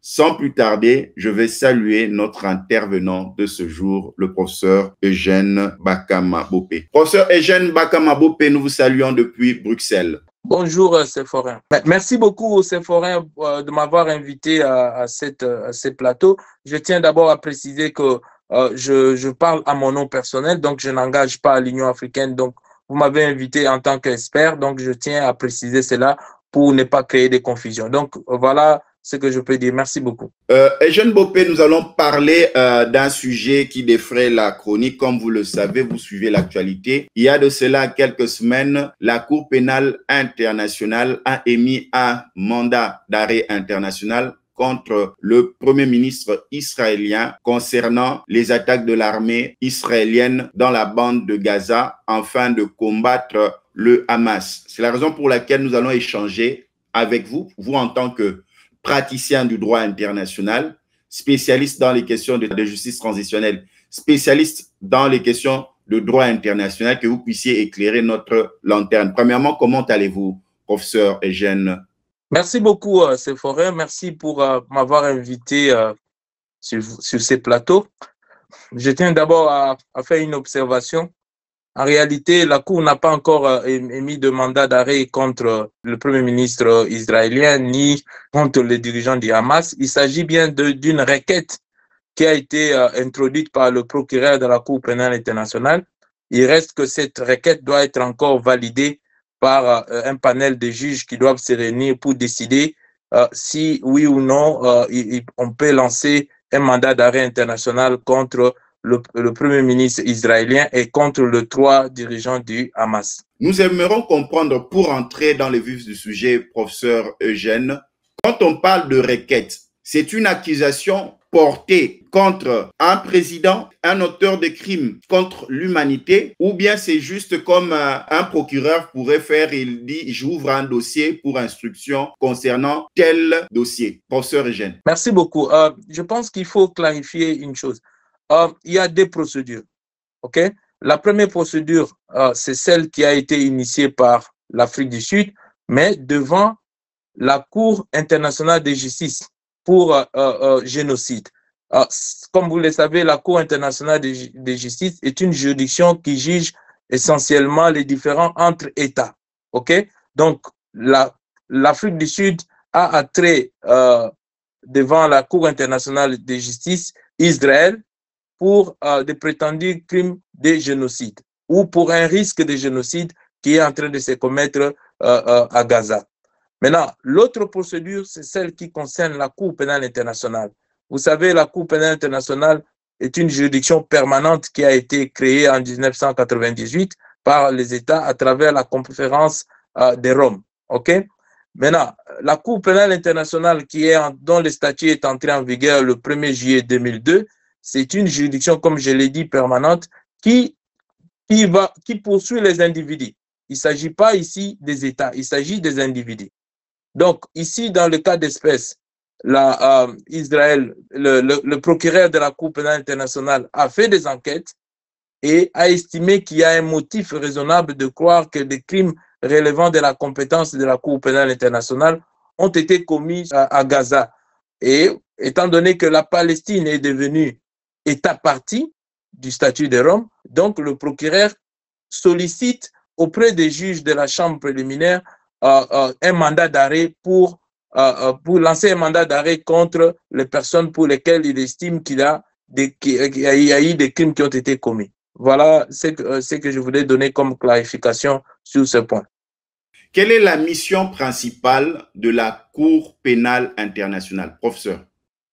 Sans plus tarder, je vais saluer notre intervenant de ce jour, le professeur Eugène Bakama-Bopé. Professeur Eugène Bakama-Bopé, nous vous saluons depuis Bruxelles. Bonjour, Séphorin. Merci beaucoup, Séphorin, de m'avoir invité à ce plateau. Je tiens d'abord à préciser que je parle à mon nom personnel, donc je n'engage pas l'Union africaine. Donc, vous m'avez invité en tant qu'expert, donc je tiens à préciser cela pour ne pas créer des confusions. Donc, voilà ce que je peux dire. Merci beaucoup. Eugène Bopé, nous allons parler d'un sujet qui défraie la chronique. Comme vous le savez, vous suivez l'actualité. Il y a de cela quelques semaines, la Cour pénale internationale a émis un mandat d'arrêt international contre le Premier ministre israélien concernant les attaques de l'armée israélienne dans la bande de Gaza afin de combattre le Hamas. C'est la raison pour laquelle nous allons échanger avec vous, vous en tant que praticien du droit international, spécialiste dans les questions de justice transitionnelle, spécialiste dans les questions de droit international, que vous puissiez éclairer notre lanterne. Premièrement, comment allez-vous, professeur Eugène? Merci beaucoup, Séphorin. Merci pour m'avoir invité sur ces plateaux. Je tiens d'abord à faire une observation. En réalité, la Cour n'a pas encore émis de mandat d'arrêt contre le Premier ministre israélien ni contre les dirigeants du Hamas. Il s'agit bien d'une requête qui a été introduite par le procureur de la Cour pénale internationale. Il reste que cette requête doit être encore validée par un panel de juges qui doivent se réunir pour décider si, oui ou non, on peut lancer un mandat d'arrêt international contre le Premier ministre israélien et contre les 3 dirigeants du Hamas. Nous aimerions comprendre, pour entrer dans le vif du sujet, professeur Eugène, quand on parle de requête, c'est une accusation portée contre un président, un auteur de crimes contre l'humanité, ou bien c'est juste comme un procureur pourrait faire, il dit, j'ouvre un dossier pour instruction concernant tel dossier. Professeur Eugène. Merci beaucoup. Je pense qu'il faut clarifier une chose. Il y a 2 procédures. Okay? La première procédure, c'est celle qui a été initiée par l'Afrique du Sud, mais devant la Cour internationale de justice pour génocide. Comme vous le savez, la Cour internationale de justice est une juridiction qui juge essentiellement les différends entre États. Okay? Donc, l'Afrique du Sud a attrait devant la Cour internationale de justice Israël pour des prétendus crimes de génocide ou pour un risque de génocide qui est en train de se commettre à Gaza. Maintenant, l'autre procédure, c'est celle qui concerne la Cour pénale internationale. Vous savez, la Cour pénale internationale est une juridiction permanente qui a été créée en 1998 par les États à travers la conférence de Rome. Okay? Maintenant, la Cour pénale internationale dont le statut est entré en vigueur le 1er juillet 2002, c'est une juridiction, comme je l'ai dit, permanente qui poursuit les individus. Il ne s'agit pas ici des États, il s'agit des individus. Donc, ici, dans le cas d'espèce, Israël, le procureur de la Cour pénale internationale a fait des enquêtes et a estimé qu'il y a un motif raisonnable de croire que des crimes relevant de la compétence de la Cour pénale internationale ont été commis à Gaza. Et étant donné que la Palestine est devenue État partie du statut de Rome, donc le procureur sollicite auprès des juges de la chambre préliminaire un mandat d'arrêt pour lancer un mandat d'arrêt contre les personnes pour lesquelles il estime qu'il y a eu des crimes qui ont été commis. Voilà ce que je voulais donner comme clarification sur ce point. Quelle est la mission principale de la Cour pénale internationale, professeur?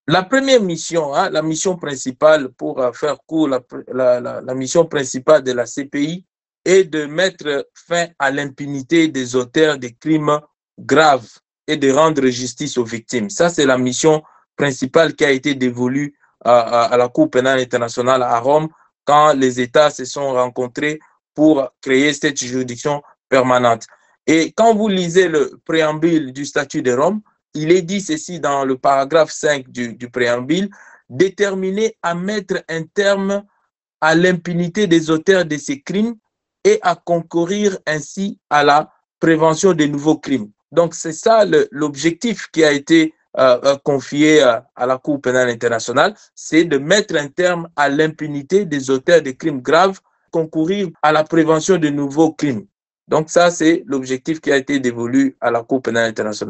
La première mission, la mission principale, pour faire court, la mission principale de la CPI est de mettre fin à l'impunité des auteurs de crimes graves et de rendre justice aux victimes. Ça, c'est la mission principale qui a été dévolue à la Cour pénale internationale à Rome quand les États se sont rencontrés pour créer cette juridiction permanente. Et quand vous lisez le préambule du statut de Rome, il est dit ceci dans le paragraphe 5 du préambule, déterminé à mettre un terme à l'impunité des auteurs de ces crimes et à concourir ainsi à la prévention des nouveaux crimes. Donc, c'est ça l'objectif qui a été confiée à la Cour pénale internationale, c'est de mettre un terme à l'impunité des auteurs de crimes graves, concourir à la prévention de nouveaux crimes. Donc ça, c'est l'objectif qui a été dévolu à la Cour pénale internationale.